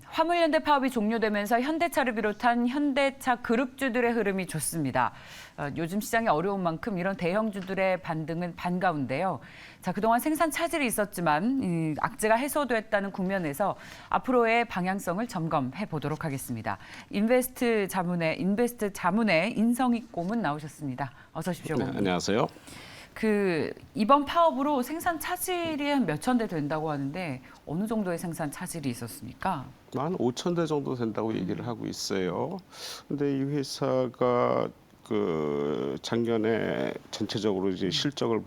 화물연대 파업이 종료되면서 현대차를 비롯한 현대차 그룹주들의 흐름이 좋습니다. 요즘 시장이 어려운 만큼 이런 대형주들의 반등은 반가운데요. 자, 그동안 생산 차질이 있었지만 악재가 해소됐다는 국면에서 앞으로의 방향성을 점검해 보도록 하겠습니다. 인베스트 자문의 인성익 고문 나오셨습니다. 어서 오십시오. 네, 안녕하세요. 이번 파업으로 생산 차질이 한 몇천 대 된다고 하는데 어느 정도의 생산 차질이 있었습니까? 한 5천 대 정도 된다고 얘기를 하고 있어요. 근데 이 회사가 작년에 전체적으로 이제 실적을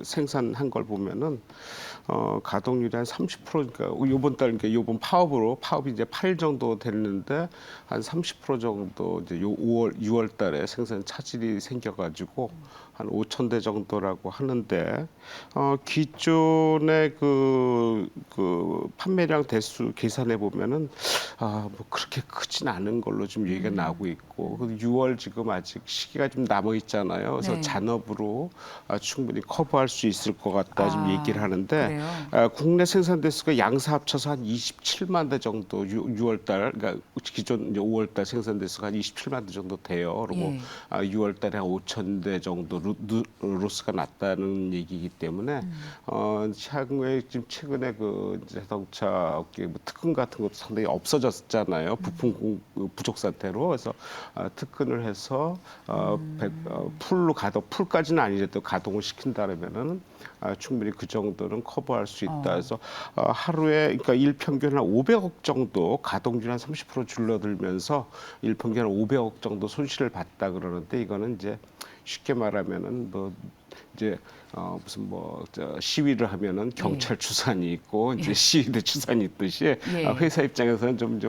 생산한 걸 보면은 가동률이 한 30%, 그러니까 이번 파업이 이제 8일 정도 됐는데 한 30% 정도 이제 6월 달에 생산 차질이 생겨가지고 한 5천 대 정도라고 하는데 기존의 판매량 대수 계산해 보면은 뭐 그렇게 크진 않은 걸로 좀 얘기가 나오고 있고 6월 지금 아직 시기가 좀 남아 있잖아요. 그래서 네. 잔업으로 충분히 커버할 수 있을 것 같다 지금 얘기를 하는데 그래요? 국내 생산 대수가 양사 합쳐서 한 27만 대 정도 6월 달, 그러니까 기존 이제 5월 달 생산 대수가 한 27만 대 정도 돼요. 그리고 예. 6월 달에 한 5천 대 정도 로스가 났다는 얘기이기 때문에 향후에 지금 최근에 자동차 업계 특근 같은 것도 상당히 없어졌잖아요. 부품 부족 상태로. 그래서 특근을 해서 풀까지는 아니더라도 가동을 시킨다면은 충분히 그 정도는 커버할 수 있다. 그래서 하루에 그러니까 일평균 한 500억 정도 가동률 한 30% 줄어들면서 일평균 한 500억 정도 손실을 봤다 그러는데 이거는 이제 쉽게 말하면은 이제 시위를 하면은 경찰 추산이 있고 이제 시위대 추산이 있듯이 회사 입장에서는 좀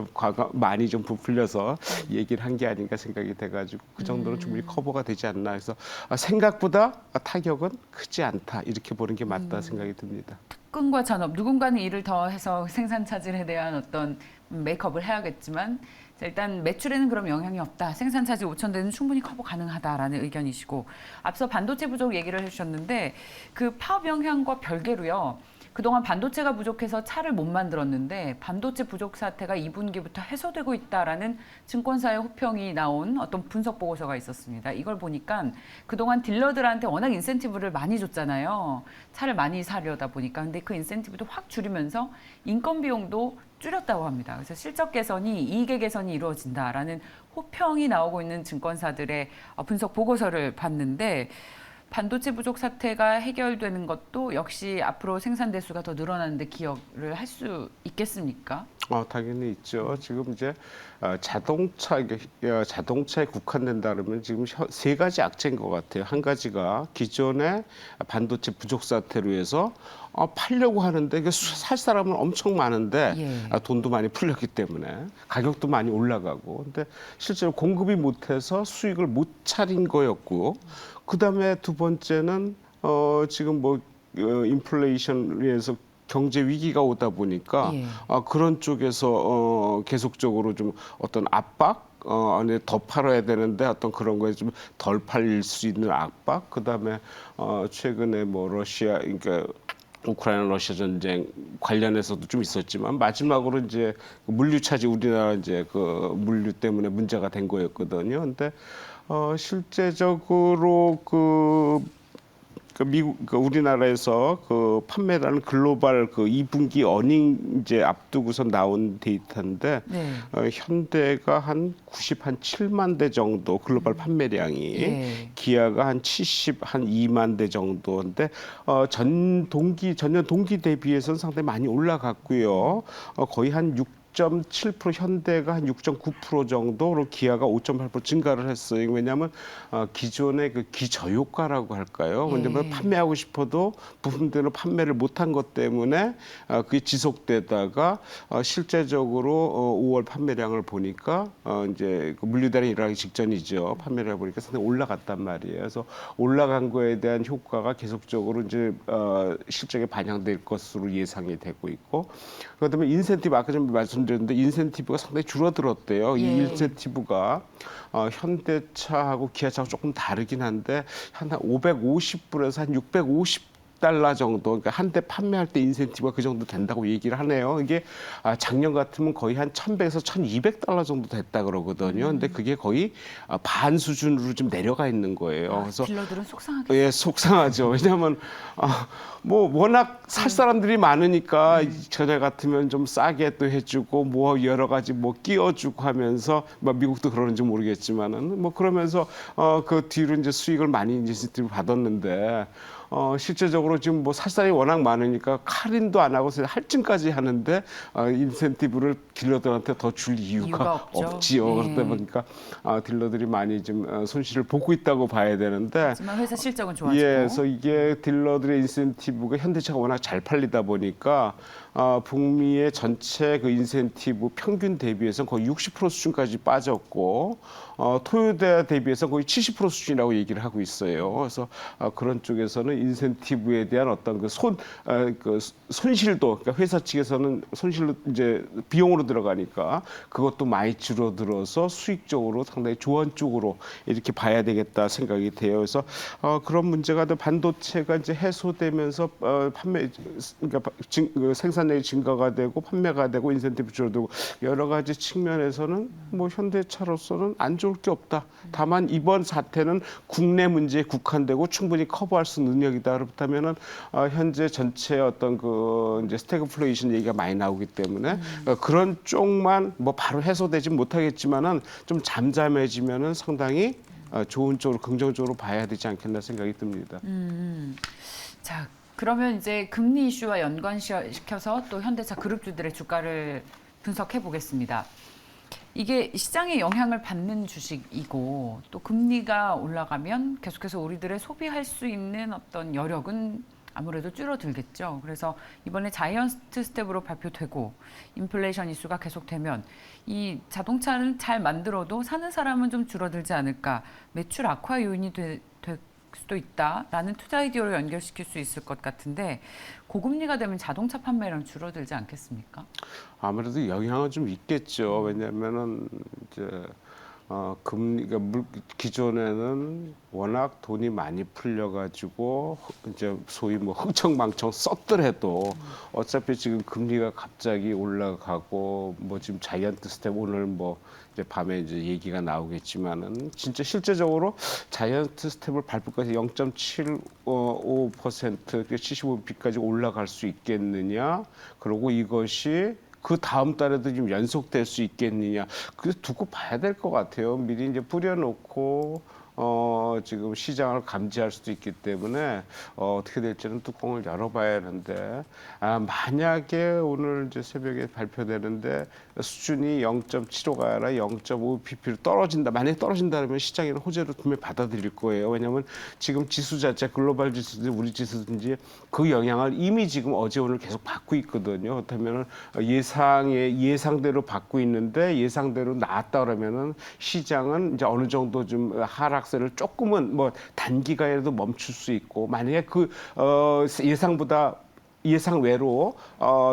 많이 좀 부풀려서 얘기를 한 게 아닌가 생각이 돼가지고 그 정도는 충분히 커버가 되지 않나 해서 생각보다 타격은 크지 않다 이렇게 보는 게 맞다 생각이 듭니다. 특근과 잔업, 누군가는 일을 더 해서 생산 차질에 대한 어떤 메이크업을 해야겠지만 자, 일단 매출에는 그럼 영향이 없다. 생산 차질 5천 대는 충분히 커버 가능하다라는 의견이시고 앞서 반도체 부족 얘기를 해주셨는데 그 파업 영향과 별개로요. 그동안 반도체가 부족해서 차를 못 만들었는데 반도체 부족 사태가 2분기부터 해소되고 있다라는 증권사의 호평이 나온 어떤 분석 보고서가 있었습니다. 이걸 보니까 그동안 딜러들한테 워낙 인센티브를 많이 줬잖아요. 차를 많이 사려다 보니까. 근데 그 인센티브도 확 줄이면서 인건 비용도 줄였다고 합니다. 그래서 실적 개선이 이익의 개선이 이루어진다라는 호평이 나오고 있는 증권사들의 분석 보고서를 봤는데 반도체 부족 사태가 해결되는 것도 역시 앞으로 생산 대수가 더 늘어나는 데 기여를 할 수 있겠습니까? 당연히 있죠. 지금 이제 자동차에 국한된다면 지금 세 가지 악재인 것 같아요. 한 가지가 기존의 반도체 부족 사태로 해서 팔려고 하는데 살 사람은 엄청 많은데 돈도 많이 풀렸기 때문에 가격도 많이 올라가고 근데 실제로 공급이 못해서 수익을 못 차린 거였고 그다음에 두 번째는 지금 인플레이션에 의해서 경제 위기가 오다 보니까 그런 쪽에서 계속적으로 좀 어떤 압박 안에 더 팔아야 되는데 어떤 그런 거에 좀 덜 팔릴 수 있는 압박 그다음에 최근에 그러니까 우크라이나 러시아 전쟁 관련해서도 좀 있었지만 마지막으로 이제 물류 차지 우리나라 이제 물류 때문에 문제가 된 거였거든요. 근데 실제적으로 우리나라에서 판매라는 글로벌 2분기 어닝 이제 앞두고서 나온 데이터인데 현대가 한 97만 대 정도 글로벌 판매량이 기아가 한 2만 대 정도인데 전년 동기 대비해서는 상당히 많이 올라갔고요. 거의 한 6.7% 현대가 한 6.9% 정도로 기아가 5.8% 증가를 했어요. 왜냐하면 기존의 기저효과라고 할까요? 왜냐하면 판매하고 싶어도 부품들은 판매를 못한 것 때문에 그게 지속되다가 실제적으로 5월 판매량을 보니까 이제 물류대란 일어나기 직전이죠. 판매를 보니까 상당히 올라갔단 말이에요. 그래서 올라간 거에 대한 효과가 계속적으로 이제 실적에 반영될 것으로 예상이 되고 있고 그다음에 인센티브 아까 좀 말씀드렸는데 인센티브가 상당히 줄어들었대요. 이 인센티브가 현대차하고 기아차하고 조금 다르긴 한데 한 550불에서 한 650 100달러 정도, 그러니까 한 대 판매할 때 인센티브가 그 정도 된다고 얘기를 하네요. 이게 작년 같으면 거의 한 1,100에서 1,200달러 정도 됐다 그러거든요. 근데 그게 거의 반 수준으로 좀 내려가 있는 거예요. 그래서 딜러들은 속상하겠어요. 예, 속상하죠. 왜냐하면 뭐 워낙 살 사람들이 많으니까 전에 같으면 좀 싸게 또 해주고 뭐 여러 가지 뭐 끼워주고 하면서 뭐 미국도 그러는지 모르겠지만은 뭐 그러면서 그 뒤로 이제 수익을 많이 인센티브 받았는데 실제적으로 지금 뭐 살 사람이 워낙 많으니까 할인도 안 하고 할증까지 하는데 인센티브를 딜러들한테 더 줄 이유가 없지요. 네. 그러다 보니까 딜러들이 많이 좀 손실을 보고 있다고 봐야 되는데. 하지만 회사 실적은 좋아지고. 예, 그래서 이게 딜러들의 인센티브가 현대차가 워낙 잘 팔리다 보니까 북미의 전체 그 인센티브 평균 대비해서 거의 60% 수준까지 빠졌고 토요타 대비해서 거의 70% 수준이라고 얘기를 하고 있어요. 그래서 그런 쪽에서는 인센티브에 대한 어떤 그 손실도, 그러니까 회사 측에서는 손실로 이제 비용으로 들어가니까 그것도 많이 줄어들어서 수익적으로 상당히 좋은 쪽으로 이렇게 봐야 되겠다 생각이 돼요. 그래서 그런 문제가 반도체가 이제 해소되면서 그러니까 생산량이 증가가 되고 판매가 되고 인센티브 줄어들고 여러 가지 측면에서는 뭐 현대차로서는 안 좋을 게 없다. 다만 이번 사태는 국내 문제에 국한되고 충분히 커버할 수 있는 능력이다. 그렇다면은 현재 전체 어떤 그 이제 스태그플레이션 얘기가 많이 나오기 때문에 그런 쪽만 뭐 바로 해소되지 못하겠지만은 좀 잠잠해지면은 상당히 좋은 쪽으로 긍정적으로 봐야 되지 않겠나 생각이 듭니다. 자, 그러면 이제 금리 이슈와 연관시켜서 또 현대차 그룹주들의 주가를 분석해 보겠습니다. 이게 시장에 영향을 받는 주식이고 또 금리가 올라가면 계속해서 우리들의 소비할 수 있는 어떤 여력은 아무래도 줄어들겠죠. 그래서 이번에 자이언트 스텝으로 발표되고 인플레이션 이슈가 계속되면 이 자동차를 잘 만들어도 사는 사람은 좀 줄어들지 않을까. 매출 악화 요인이 될 수도 있다라는 투자 아이디어로 연결시킬 수 있을 것 같은데 고금리가 되면 자동차 판매량 줄어들지 않겠습니까? 아무래도 영향은 좀 있겠죠. 왜냐하면은 이제 금리가 기존에는 워낙 돈이 많이 풀려가지고 이제 소위 뭐 흥청망청 썼더라도 어차피 지금 금리가 갑자기 올라가고 뭐 지금 자이언트 스텝 오늘 뭐 이제 밤에 이제 얘기가 나오겠지만은 진짜 실제적으로 자이언트 스텝을 밟을까지 0.75% 75bp까지 올라갈 수 있겠느냐? 그리고 이것이 그 다음 달에도 좀 연속될 수 있겠느냐. 그래서 두고 봐야 될 것 같아요. 미리 이제 뿌려놓고 지금 시장을 감지할 수도 있기 때문에 어떻게 될지는 뚜껑을 열어봐야 하는데 만약에 오늘 이제 새벽에 발표되는데 수준이 0.75가 아니라 0.5pp로 떨어진다. 만약에 떨어진다면 시장에는 호재로 분명히 받아들일 거예요. 왜냐하면 지금 지수 자체 글로벌 지수든지 우리 지수든지 그 영향을 이미 지금 어제 오늘 계속 받고 있거든요. 그렇다면 예상대로 받고 있는데 예상대로 나왔다 그러면은 시장은 이제 어느 정도 좀 하락세를 조금은 뭐 단기간에도 멈출 수 있고 만약에 그 예상 외로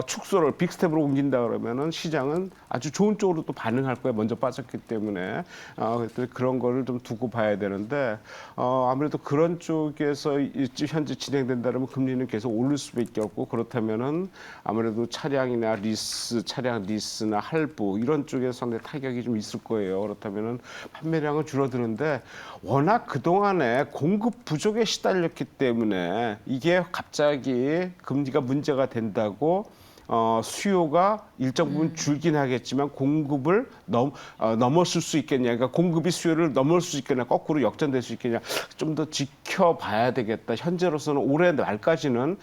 축소를 빅스텝으로 옮긴다 그러면은 시장은 아주 좋은 쪽으로 또 반응할 거예요. 먼저 빠졌기 때문에 그런 거를 좀 두고 봐야 되는데 아무래도 그런 쪽에서 현재 진행된다면 금리는 계속 오를 수밖에 없고 그렇다면은 아무래도 차량 리스나 할부 이런 쪽에서 상당히 타격이 좀 있을 거예요. 그렇다면은 판매량은 줄어드는데 워낙 그 동안에 공급 부족에 시달렸기 때문에 이게 갑자기 금리가 문제가 된다고 수요가 일정 부분 줄긴 하겠지만 공급을 넘어설 수 있겠냐, 그러니까 공급이 수요를 넘을 수 있겠냐, 거꾸로 역전될 수 있겠냐, 좀 더 지켜봐야 되겠다. 현재로서는 올해 말까지는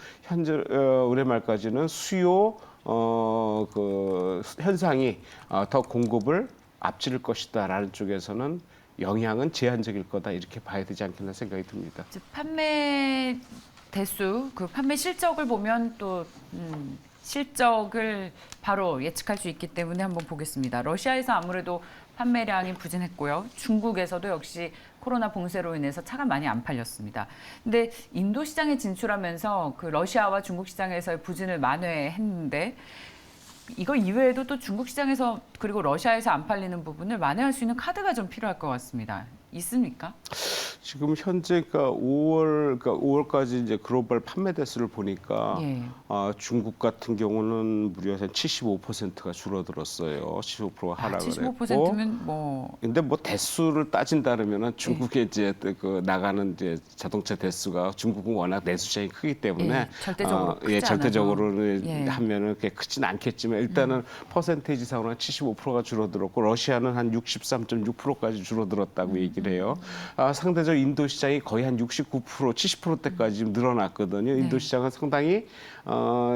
수요 그 현상이 더 공급을 앞지를 것이다라는 쪽에서는 영향은 제한적일 거다 이렇게 봐야 되지 않겠나 생각이 듭니다. 판매 대수, 그 판매 실적을 보면 또 실적을 바로 예측할 수 있기 때문에 한번 보겠습니다. 러시아에서 아무래도 판매량이 부진했고요. 중국에서도 역시 코로나 봉쇄로 인해서 차가 많이 안 팔렸습니다. 근데 인도 시장에 진출하면서 그 러시아와 중국 시장에서의 부진을 만회했는데 이거 이외에도 또 중국 시장에서 그리고 러시아에서 안 팔리는 부분을 만회할 수 있는 카드가 좀 필요할 것 같습니다. 있습니까? 지금 현재 그러니까 5월까지 이제 글로벌 판매 대수를 보니까 예. 중국 같은 경우는 무려 한 75%가 줄어들었어요. 75%가 하락을 했고. 75%면 뭐 근데 뭐 대수를 따진다면은 중국에 이제 그 나가는 이제 자동차 대수가 중국은 워낙 내수 시장이 크기 때문에 예, 절대적으로 크지 절대적으로는 예. 하면은 그렇게 크진 않겠지만 일단은 퍼센테이지상으로 한 75%가 줄어들었고 러시아는 한 63.6%까지 줄어들었다고 얘기를 해요. 상대적으로 인도 시장이 거의 한 69%, 70%대까지 지금 늘어났거든요. 인도 네. 시장은 상당히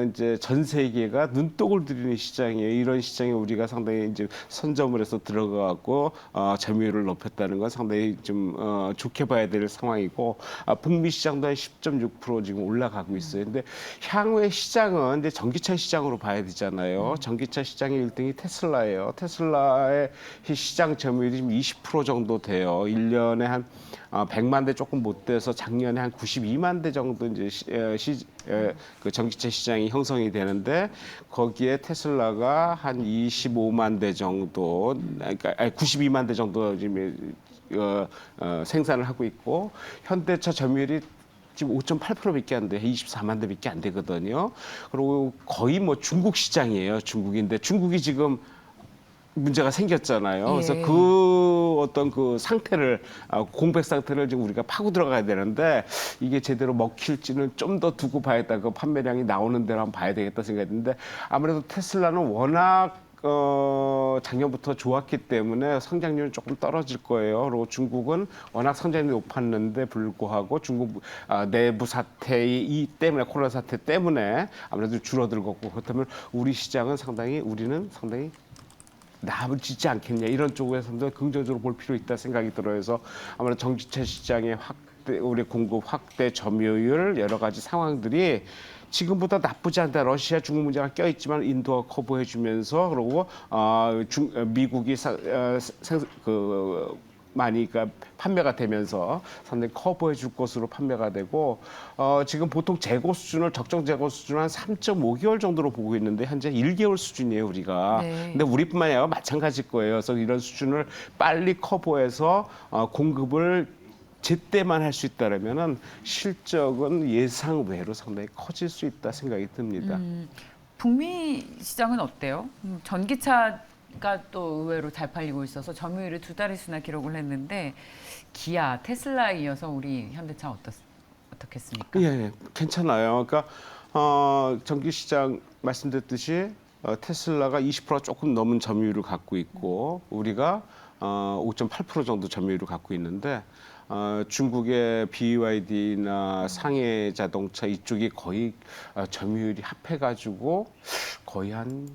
이제 전 세계가 눈독을 들이는 시장이에요. 이런 시장에 우리가 상당히 이제 선점을 해서 들어가고 점유율을 높였다는 건 상당히 좀 좋게 봐야 될 상황이고 북미 시장도 한 10.6% 지금 올라가고 있어요. 근데 향후의 시장은 이제 전기차 시장으로 봐야 되잖아요. 전기차 시장의 1등이 테슬라예요. 테슬라의 시장 점유율이 지금 20% 정도 돼요. 1년에 한 100만 대 조금 못 돼서 작년에 한 92만 대 정도 이제 그 전기차 시장이 형성이 되는데 거기에 테슬라가 한 25만 대 정도, 그러니까 92만 대 정도 지금 생산을 하고 있고 현대차 점유율이 지금 5.8%밖에 안 돼. 24만 대밖에 안 되거든요. 그리고 거의 뭐 중국 시장이에요. 중국인데 중국이 지금 문제가 생겼잖아요. 그래서 예. 그 어떤 그 상태를 공백 상태를 지금 우리가 파고 들어가야 되는데 이게 제대로 먹힐지는 좀 더 두고 봐야겠다. 그 판매량이 나오는 대로 한번 봐야 되겠다 생각이 드는데 아무래도 테슬라는 워낙 작년부터 좋았기 때문에 성장률은 조금 떨어질 거예요. 그리고 중국은 워낙 성장률이 높았는데 불구하고 중국 내부 사태 때문에 코로나 사태 때문에 아무래도 줄어들고 그렇다면 우리는 상당히 나아지지 않겠냐 이런 쪽에서도 긍정적으로 볼 필요 있다 생각이 들어요. 그래서 아무래도 전기차 시장의 확대, 우리 공급 확대, 점유율 여러 가지 상황들이 지금보다 나쁘지 않다. 러시아, 중국 문제가 껴있지만 인도가 커버해주면서 그리고 미국이 많이 그러니까 판매가 되면서 상당히 커버해줄 것으로 판매가 되고 지금 보통 적정 재고 수준은 한 3.5개월 정도로 보고 있는데 현재 1개월 수준이에요 우리가. 네. 근데 우리뿐만이 아니라 마찬가지일 거예요. 그래서 이런 수준을 빨리 커버해서 공급을 제때만 할 수 있다면은 실적은 예상 외로 상당히 커질 수 있다 생각이 듭니다. 북미 시장은 어때요? 전기차가 또 의외로 잘 팔리고 있어서 점유율이 2자릿수나 기록을 했는데 기아, 테슬라에 이어서 우리 현대차 어떻겠습니까? 예, 괜찮아요. 그러니까 전기 시장 말씀드렸듯이 테슬라가 20% 조금 넘은 점유율을 갖고 있고 우리가 5.8% 정도 점유율을 갖고 있는데 중국의 BYD나 상해 자동차 이쪽이 거의 점유율이 합해가지고 거의 한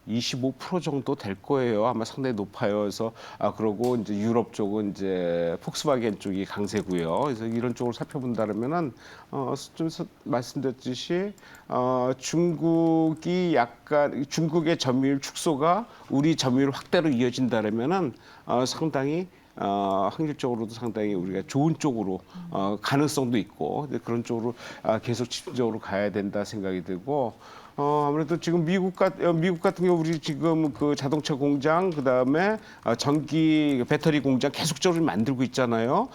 25% 정도 될 거예요. 아마 상당히 높아요. 그래서 그러고 이제 유럽 쪽은 이제 폭스바겐 쪽이 강세고요. 그래서 이런 쪽을 살펴본다면은 좀 말씀드렸듯이 중국의 점유율 축소가 우리 점유율 확대로 이어진다면은 상당히 확률적으로도 상당히 우리가 좋은 쪽으로 가능성도 있고 그런 쪽으로 계속 집중적으로 가야 된다 생각이 들고 아무래도 지금 미국 같은 경우 우리 지금 그 자동차 공장 그다음에 전기 배터리 공장 계속적으로 만들고 있잖아요.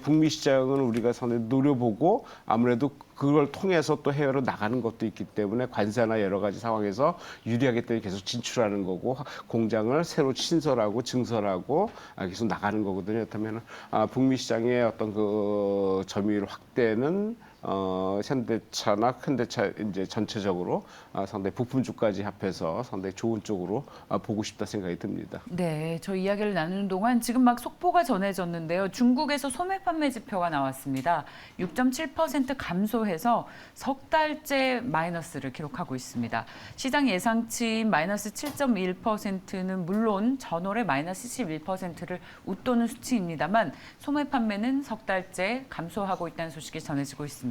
북미 시장은 우리가 상당히 노려보고 아무래도 그걸 통해서 또 해외로 나가는 것도 있기 때문에 관세나 여러 가지 상황에서 유리하기 때문에 계속 진출하는 거고 공장을 새로 신설하고 증설하고 계속 나가는 거거든요. 그렇다면 북미 시장의 어떤 그 점유율 확대는 현대차나 큰대차 이제 전체적으로 상당히 부품주까지 합해서 상당히 좋은 쪽으로 보고 싶다 생각이 듭니다. 네, 저 이야기를 나누는 동안 지금 막 속보가 전해졌는데요. 중국에서 소매 판매 지표가 나왔습니다. 6.7% 감소해서 석 달째 마이너스를 기록하고 있습니다. 시장 예상치인 마이너스 7.1%는 물론 전월의 마이너스 11%를 웃도는 수치입니다만 소매 판매는 석 달째 감소하고 있다는 소식이 전해지고 있습니다.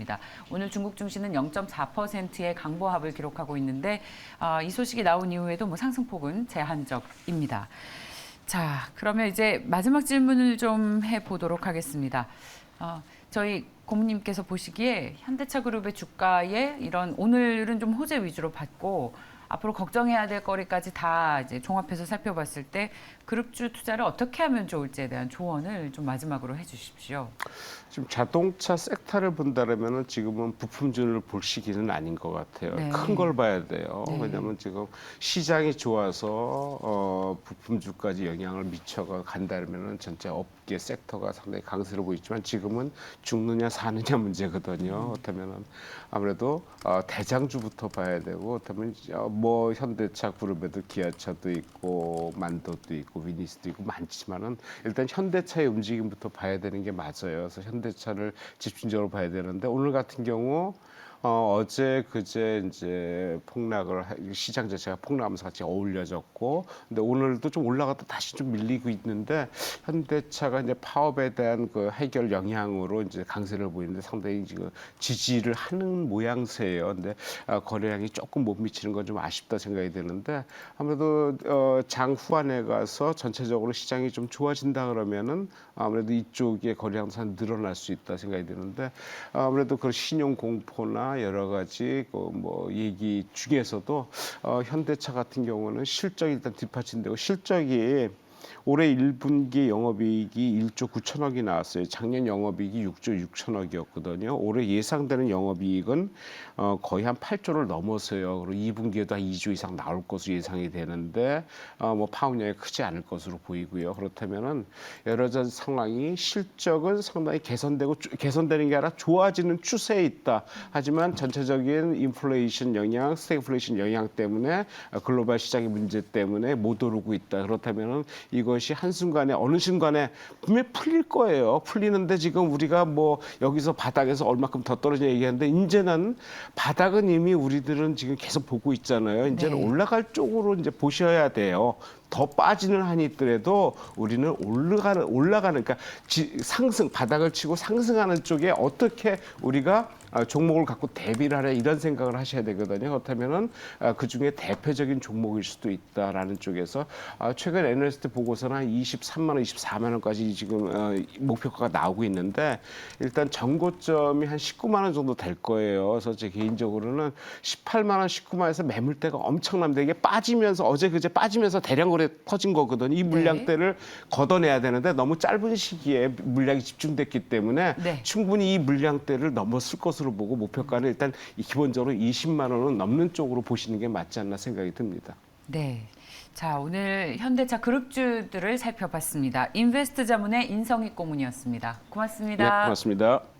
오늘 중국 증시는 0.4%의 강보합을 기록하고 있는데 이 소식이 나온 이후에도 뭐 상승폭은 제한적입니다. 자, 그러면 이제 마지막 질문을 좀 해보도록 하겠습니다. 저희 고모님께서 보시기에 현대차 그룹의 주가에 이런 오늘은 좀 호재 위주로 봤고 앞으로 걱정해야 될 거리까지 다 이제 종합해서 살펴봤을 때 그룹주 투자를 어떻게 하면 좋을지에 대한 조언을 좀 마지막으로 해주십시오. 지금 자동차 섹터를 본다면은 지금은 부품주를 볼 시기는 아닌 것 같아요. 네. 큰 걸 봐야 돼요. 네. 왜냐하면 지금 시장이 좋아서 부품주까지 영향을 미쳐가 간다면은 전체 업계 섹터가 상당히 강세로 보이지만 지금은 죽느냐 사느냐 문제거든요. 그렇다면은 아무래도 대장주부터 봐야 되고, 그렇다면 뭐 현대차 그룹에도 기아차도 있고 만도도 있고 위니스도 있고 많지만은 일단 현대차의 움직임부터 봐야 되는 게 맞아요. 그래서 현대차를 집중적으로 봐야 되는데 오늘 같은 경우 어제 그제 이제 시장 자체가 폭락하면서 같이 어울려졌고, 근데 오늘도 좀 올라갔다 다시 좀 밀리고 있는데 현대차가 이제 파업에 대한 그 해결 영향으로 이제 강세를 보이는데 상당히 지금 지지를 하는 모양새예요. 근데 거래량이 조금 못 미치는 건 좀 아쉽다 생각이 드는데 아무래도 장 후반에 가서 전체적으로 시장이 좀 좋아진다 그러면은 아무래도 이쪽에 거래량 늘어날 수 있다 생각이 드는데 아무래도 그 신용 공포나 여러 가지 뭐 얘기 중에서도 현대차 같은 경우는 실적이 일단 뒷받침되고 실적이 올해 1분기 영업이익이 1조 9천억이 나왔어요. 작년 영업이익이 6조 6천억이었거든요. 올해 예상되는 영업이익은 거의 한 8조를 넘어서요. 그리고 2분기에도 한 2조 이상 나올 것으로 예상이 되는데 뭐 파급력이 크지 않을 것으로 보이고요. 그렇다면은 여러 가지 상황이 실적은 상당히 개선되는 게 아니라 좋아지는 추세에 있다. 하지만 전체적인 인플레이션 영향, 스태그플레이션 영향 때문에 글로벌 시장의 문제 때문에 못 오르고 있다. 그렇다면은 이것이 한순간에 어느 순간에 분명히 풀릴 거예요. 풀리는데 지금 우리가 뭐 여기서 바닥에서 얼마큼 더 떨어지냐 얘기하는데 이제는 바닥은 이미 우리들은 지금 계속 보고 있잖아요. 이제는 네. 올라갈 쪽으로 이제 보셔야 돼요. 더 빠지는 한이 있더라도 우리는 올라가는 그러니까 상승 바닥을 치고 상승하는 쪽에 어떻게 우리가 종목을 갖고 대비를 하려 이런 생각을 하셔야 되거든요. 그렇다면은 그 중에 대표적인 종목일 수도 있다라는 쪽에서 최근 애널리스트 보고서는 한 23만 원, 24만 원까지 지금 목표가가 나오고 있는데 일단 전고점이 한 19만 원 정도 될 거예요. 그래서 제 개인적으로는 18만 원, 19만 원에서 매물대가 엄청납니다. 이게 빠지면서 어제 그제 빠지면서 대량 거래 터진 거거든요. 이 물량대를 걷어내야 되는데 너무 짧은 시기에 물량이 집중됐기 때문에 네. 충분히 이 물량대를 넘었을 것으로 보고 목표가는 일단 기본적으로 20만 원은 넘는 쪽으로 보시는 게 맞지 않나 생각이 듭니다. 네. 자, 오늘 현대차 그룹주들을 살펴봤습니다. 인베스트 자문의 인성익 고문이었습니다. 고맙습니다. 네, 고맙습니다.